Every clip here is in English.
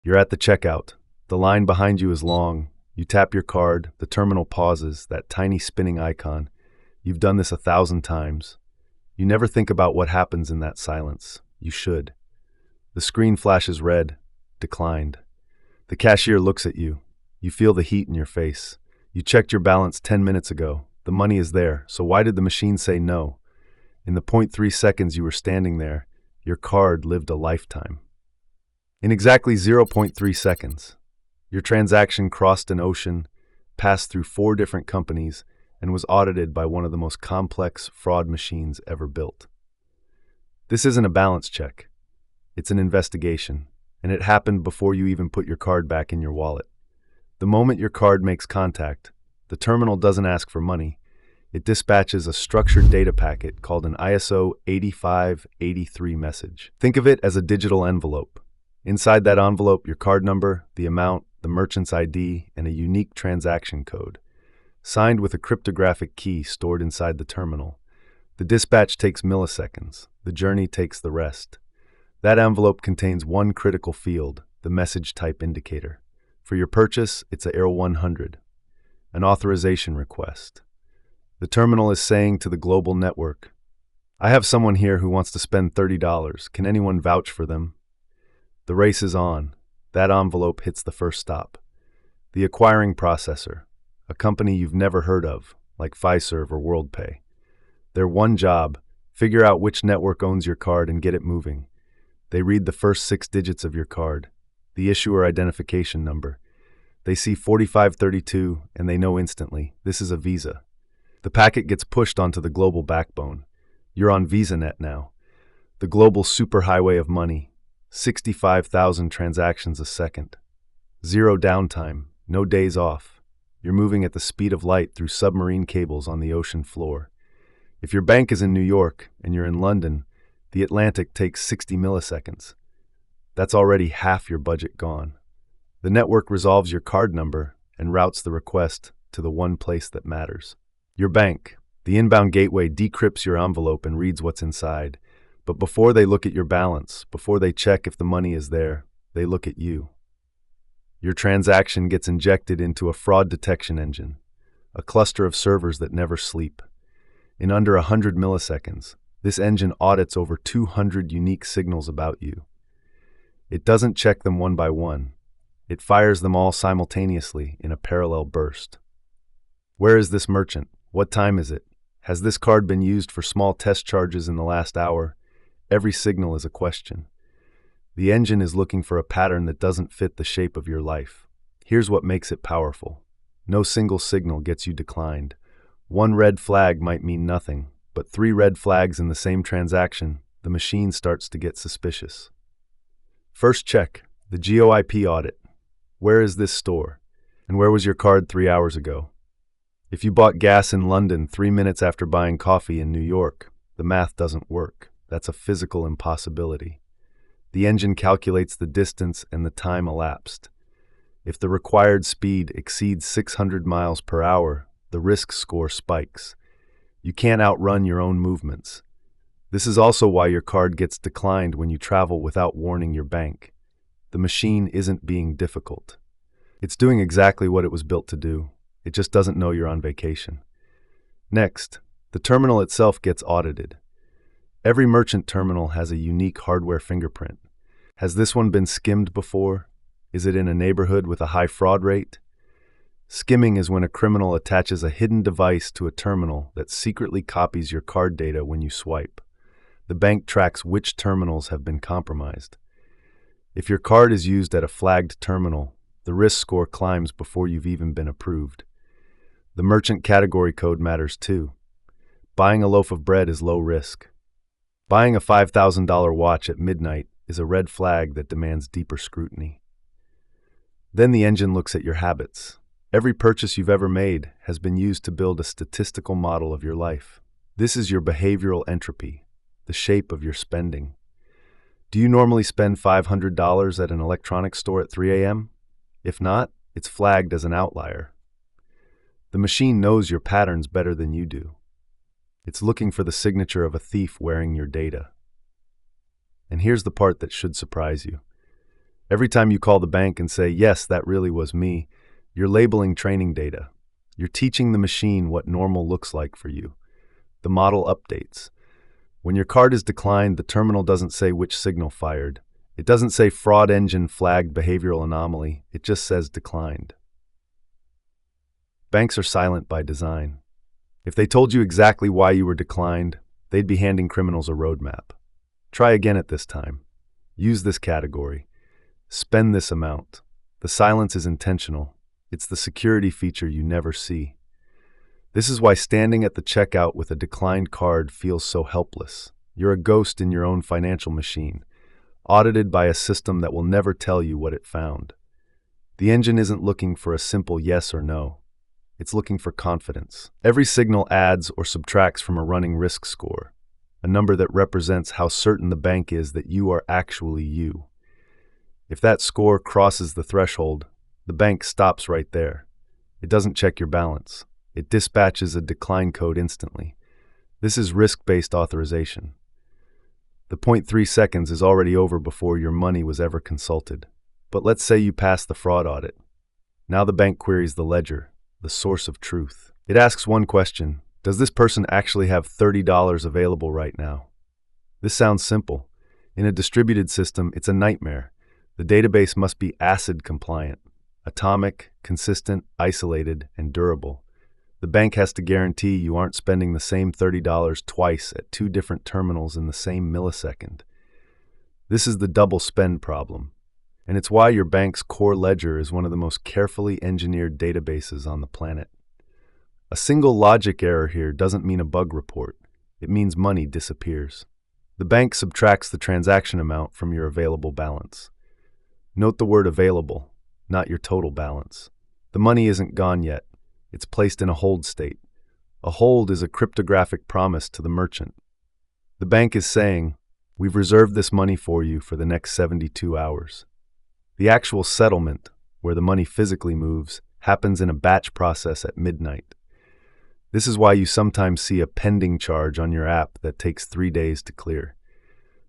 You're at the checkout. The line behind you is long. You tap your card, the terminal pauses, that tiny spinning icon. You've done this 1,000 times. You never think about what happens in that silence. You should. The screen flashes red. Declined. The cashier looks at you. You feel the heat in your face. You checked your balance 10 minutes ago. The money is there, so why did the machine say no? In the 0.3 seconds you were standing there, your card lived a lifetime. In exactly 0.3 seconds, your transaction crossed an ocean, passed through 4 different companies, and was audited by one of the most complex fraud machines ever built. This isn't a balance check. It's an investigation, and it happened before you even put your card back in your wallet. The moment your card makes contact, the terminal doesn't ask for money. It dispatches a structured data packet called an ISO 8583 message. Think of it as a digital envelope. Inside that envelope, your card number, the amount, the merchant's ID, and a unique transaction code, signed with a cryptographic key stored inside the terminal. The dispatch takes milliseconds. The journey takes the rest. That envelope contains one critical field, the message type indicator. For your purchase, it's a AR100, an authorization request. The terminal is saying to the global network, I have someone here who wants to spend $30. Can anyone vouch for them? The race is on. That envelope hits the first stop. The acquiring processor, a company you've never heard of, like Fiserv or Worldpay. Their one job, figure out which network owns your card and get it moving. They read the first 6 digits of your card, the issuer identification number. They see 4532 and they know instantly, this is a Visa. The packet gets pushed onto the global backbone. You're on VisaNet now, the global superhighway of money. 65,000 transactions a second. 0 downtime, no days off. You're moving at the speed of light through submarine cables on the ocean floor. If your bank is in New York and you're in London, the Atlantic takes 60 milliseconds. That's already half your budget gone. The network resolves your card number and routes the request to the one place that matters. Your bank. The inbound gateway decrypts your envelope and reads what's inside. But before they look at your balance, before they check if the money is there, they look at you. Your transaction gets injected into a fraud detection engine, a cluster of servers that never sleep. In under 100 milliseconds, this engine audits over 200 unique signals about you. It doesn't check them one by one. It fires them all simultaneously in a parallel burst. Where is this merchant? What time is it? Has this card been used for small test charges in the last hour? Every signal is a question. The engine is looking for a pattern that doesn't fit the shape of your life. Here's what makes it powerful. No single signal gets you declined. One red flag might mean nothing, but 3 red flags in the same transaction, the machine starts to get suspicious. First check, the GeoIP audit. Where is this store? And where was your card 3 hours ago? If you bought gas in London 3 minutes after buying coffee in New York, the math doesn't work. That's a physical impossibility. The engine calculates the distance and the time elapsed. If the required speed exceeds 600 miles per hour, the risk score spikes. You can't outrun your own movements. This is also why your card gets declined when you travel without warning your bank. The machine isn't being difficult. It's doing exactly what it was built to do. It just doesn't know you're on vacation. Next, the terminal itself gets audited. Every merchant terminal has a unique hardware fingerprint. Has this one been skimmed before? Is it in a neighborhood with a high fraud rate? Skimming is when a criminal attaches a hidden device to a terminal that secretly copies your card data when you swipe. The bank tracks which terminals have been compromised. If your card is used at a flagged terminal, the risk score climbs before you've even been approved. The merchant category code matters too. Buying a loaf of bread is low risk. Buying a $5,000 watch at midnight is a red flag that demands deeper scrutiny. Then the engine looks at your habits. Every purchase you've ever made has been used to build a statistical model of your life. This is your behavioral entropy, the shape of your spending. Do you normally spend $500 at an electronics store at 3 a.m.? If not, it's flagged as an outlier. The machine knows your patterns better than you do. It's looking for the signature of a thief wearing your data. And here's the part that should surprise you. Every time you call the bank and say, yes, that really was me, you're labeling training data. You're teaching the machine what normal looks like for you. The model updates. When your card is declined, the terminal doesn't say which signal fired. It doesn't say fraud engine flagged behavioral anomaly. It just says declined. Banks are silent by design. If they told you exactly why you were declined, they'd be handing criminals a roadmap. Try again at this time. Use this category. Spend this amount. The silence is intentional. It's the security feature you never see. This is why standing at the checkout with a declined card feels so helpless. You're a ghost in your own financial machine, audited by a system that will never tell you what it found. The engine isn't looking for a simple yes or no. It's looking for confidence. Every signal adds or subtracts from a running risk score, a number that represents how certain the bank is that you are actually you. If that score crosses the threshold, the bank stops right there. It doesn't check your balance. It dispatches a decline code instantly. This is risk-based authorization. The 0.3 seconds is already over before your money was ever consulted. But let's say you pass the fraud audit. Now the bank queries the ledger, the source of truth. It asks one question: does this person actually have $30 available right now? This sounds simple. In a distributed system, it's a nightmare. The database must be ACID compliant, atomic, consistent, isolated, and durable. The bank has to guarantee you aren't spending the same $30 twice at two different terminals in the same millisecond. This is the double spend problem, and it's why your bank's core ledger is one of the most carefully engineered databases on the planet. A single logic error here doesn't mean a bug report. It means money disappears. The bank subtracts the transaction amount from your available balance. Note the word available, not your total balance. The money isn't gone yet. It's placed in a hold state. A hold is a cryptographic promise to the merchant. The bank is saying, we've reserved this money for you for the next 72 hours. The actual settlement, where the money physically moves, happens in a batch process at midnight. This is why you sometimes see a pending charge on your app that takes 3 days to clear.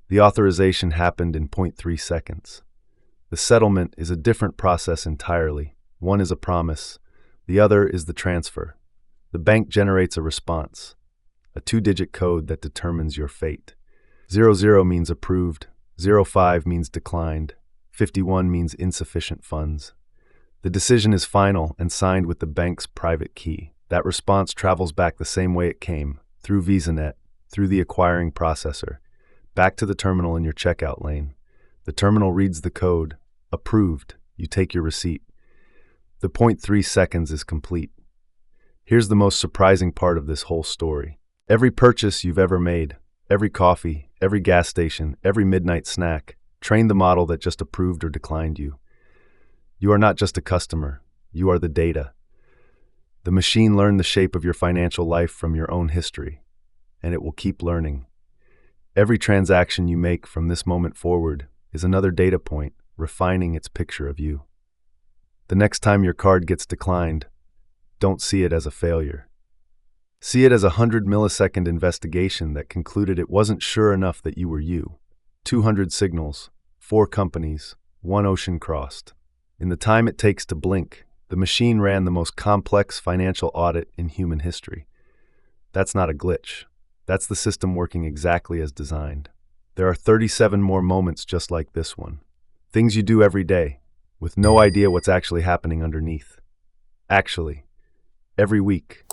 The authorization happened in 0.3 seconds. The settlement is a different process entirely. One is a promise. The other is the transfer. The bank generates a response, a 2-digit code that determines your fate. 00 means approved, 05 means declined, 51 means insufficient funds. The decision is final and signed with the bank's private key. That response travels back the same way it came, through VisaNet, through the acquiring processor, back to the terminal in your checkout lane. The terminal reads the code, approved, you take your receipt. The 0.3 seconds is complete. Here's the most surprising part of this whole story. Every purchase you've ever made, every coffee, every gas station, every midnight snack, trained the model that just approved or declined you. You are not just a customer, you are the data. The machine learned the shape of your financial life from your own history, and it will keep learning. Every transaction you make from this moment forward is another data point, refining its picture of you. The next time your card gets declined, don't see it as a failure. See it as a 100-millisecond investigation that concluded it wasn't sure enough that you were you. 200 signals, 4 companies, 1 ocean crossed. In the time it takes to blink, the machine ran the most complex financial audit in human history. That's not a glitch. That's the system working exactly as designed. There are 37 more moments just like this one. Things you do every day, with no idea what's actually happening underneath. Actually, every week.